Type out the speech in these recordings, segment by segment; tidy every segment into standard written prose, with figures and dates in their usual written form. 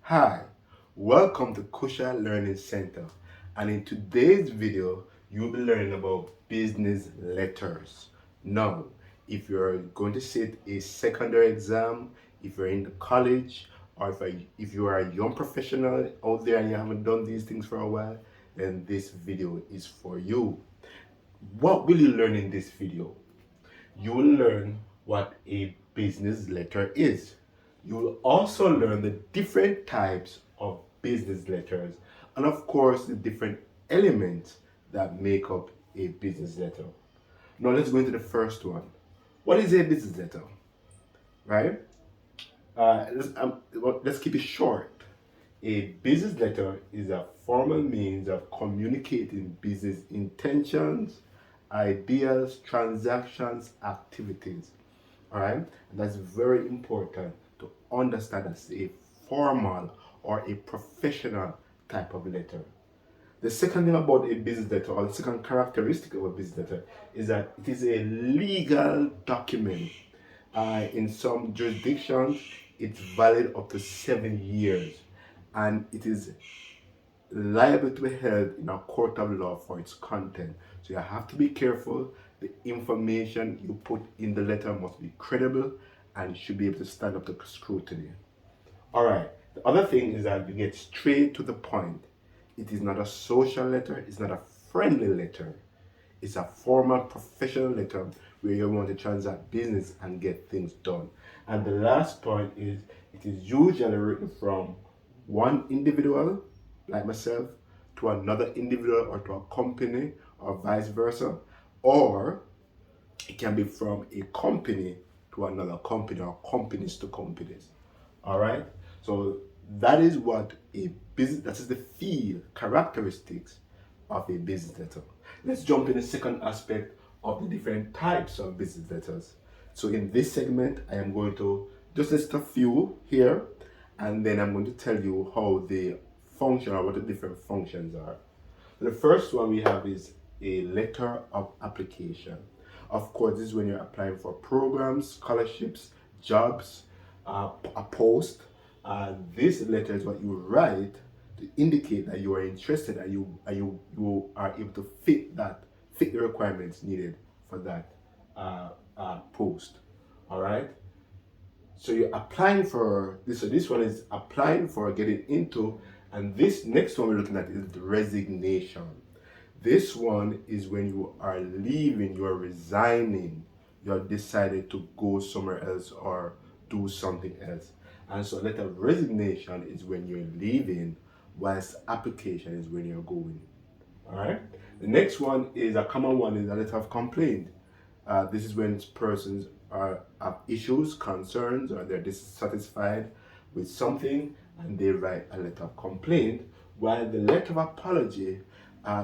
Hi, welcome to Kusha Learning Center, and in today's video you'll be learning about business letters. Now, if you're going to sit a secondary exam, if you're in the college, or if you are a young professional out there and you haven't done these things for a while, then this video is for you. What will you learn in this video? You will learn what a business letter is. You will also learn the different types of business letters and, of course, the different elements that make up a business letter. Now, let's go into the first one. What is a business letter? Right? Let's keep it short. A business letter is a formal means of communicating business intentions, ideas, transactions, activities. All right, and that's very important to understand as a formal or a professional type of letter. The second thing about a business letter, or the second characteristic of a business letter, is that it is a legal document. In some jurisdictions, it's valid up to 7 years, and it is liable to be held in a court of law for its content. So you have to be careful. The information you put in the letter must be credible and should be able to stand up to scrutiny. All right. The other thing is that you get straight to the point. It is not a social letter. It's not a friendly letter. It's a formal professional letter where you want to transact business and get things done. And the last point is it is usually written from one individual, like myself, to another individual or to a company or vice versa. Or it can be from a company to another company or companies to companies. All right. So that is what a business, that is the feel, characteristics of a business letter. Let's jump in the second aspect of the different types of business letters. So in this segment, I am going to just list a few here, and then I'm going to tell you how they function or what the different functions are. The first one we have is a letter of application. Of course, this is when you're applying for programs, scholarships, jobs, a post. This letter is what you write to indicate that you are interested and you are able to fit the requirements needed for that post. All right. So you're applying for this. So this one is applying for getting into, and this next one we're looking at is the resignation. This one is when you are leaving, you are resigning, you have decided to go somewhere else or do something else. And so letter of resignation is when you're leaving, whilst application is when you're going. All right. The next one is a common one is a letter of complaint. This is when persons have issues, concerns, or they're dissatisfied with something and they write a letter of complaint, while the letter of apology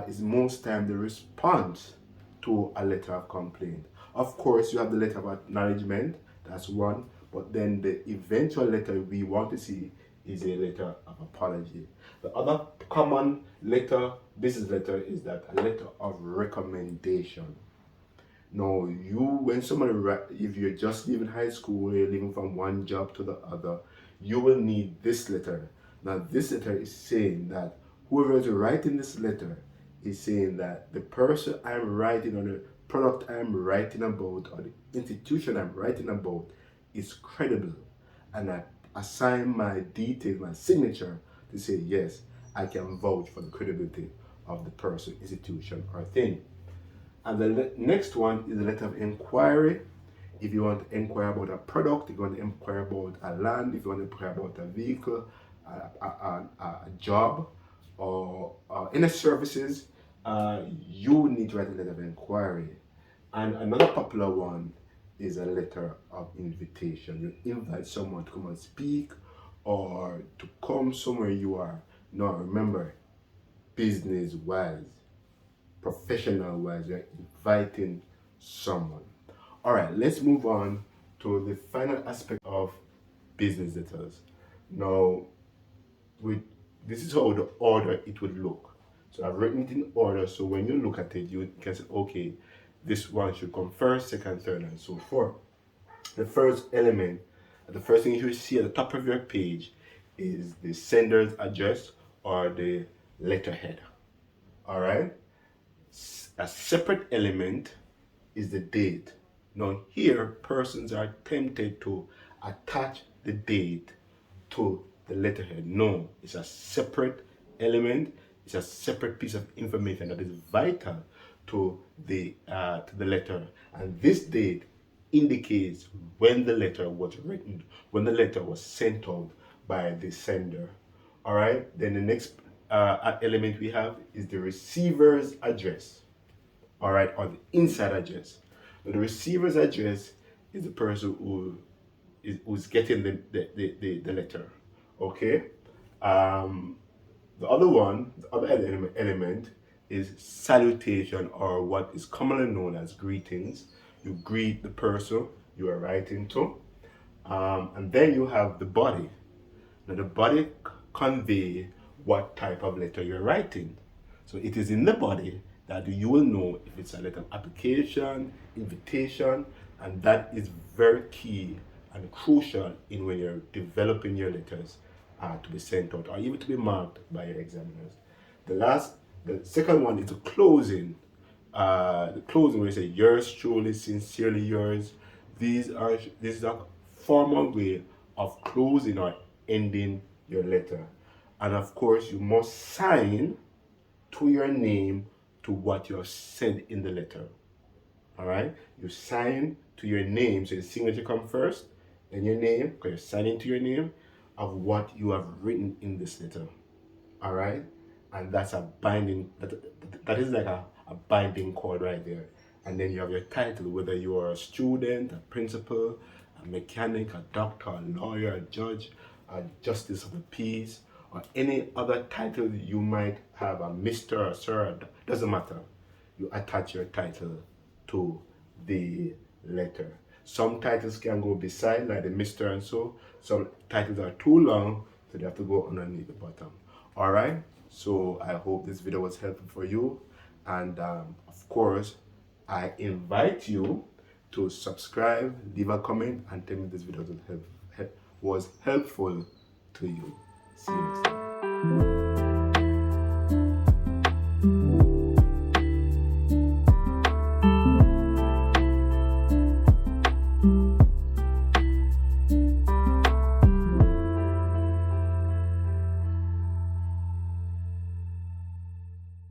is most time the response to a letter of complaint. Of course, you have the letter of acknowledgement, that's one, but then the eventual letter we want to see is a letter of apology. The other common letter, business letter, is that a letter of recommendation. No, when somebody, if you're just leaving high school, you're leaving from one job to the other, you will need this letter. Now, this letter is saying that whoever is writing this letter is saying that the person I'm writing, or the product I'm writing about, or the institution I'm writing about is credible. And I assign my details, my signature to say, yes, I can vouch for the credibility of the person, institution, or thing. And the next one is a letter of inquiry. If you want to inquire about a product, if you want to inquire about a land, if you want to inquire about a vehicle, a job, or any services, you need to write a letter of inquiry. And another popular one is a letter of invitation. You invite someone to come and speak or to come somewhere you are. Now remember, business wise, professional wise, you're inviting someone. All right, let's move on to the final aspect of business letters. Now, this is how the order it would look. So I've written it in order, so when you look at it, you can say, okay, this one should come first, second, third, and so forth. The first element, the first thing you should see at the top of your page is the sender's address or the letterhead. All right. A separate element is the date. Now here, persons are tempted to attach the date to the letterhead. No, it's a separate element. It's a separate piece of information that is vital to the letter. And this date indicates when the letter was written, when the letter was sent out by the sender. All right. Then the next element we have is the receiver's address. All right, or the inside address. Now, the receiver's address is the person who's getting the letter. Okay. The other element is salutation, or what is commonly known as greetings. You greet the person you are writing to. And then you have the body. Now the body convey what type of letter you're writing. So it is in the body that you will know if it's a letter of application, invitation, and that is very key and crucial in when you're developing your letters to be sent out or even to be marked by your examiners. The second one is the closing. The closing where you say yours truly, sincerely yours. This is a formal way of closing or ending your letter. And of course, you must sign to your name to what you have said in the letter. All right? You sign to your name, so the signature comes first, then your name, because you're signing to your name of what you have written in this letter. All right? And that's a binding, that is like a binding cord right there. And then you have your title, whether you are a student, a principal, a mechanic, a doctor, a lawyer, a judge, a justice of the peace, or any other title you might have, a Mr. or Sir, doesn't matter. You attach your title to the letter. Some titles can go beside, like the Mr. and so. Some titles are too long, so they have to go underneath the bottom. All right? So I hope this video was helpful for you. And of course, I invite you to subscribe, leave a comment, and tell me this video was helpful to you. See you next time.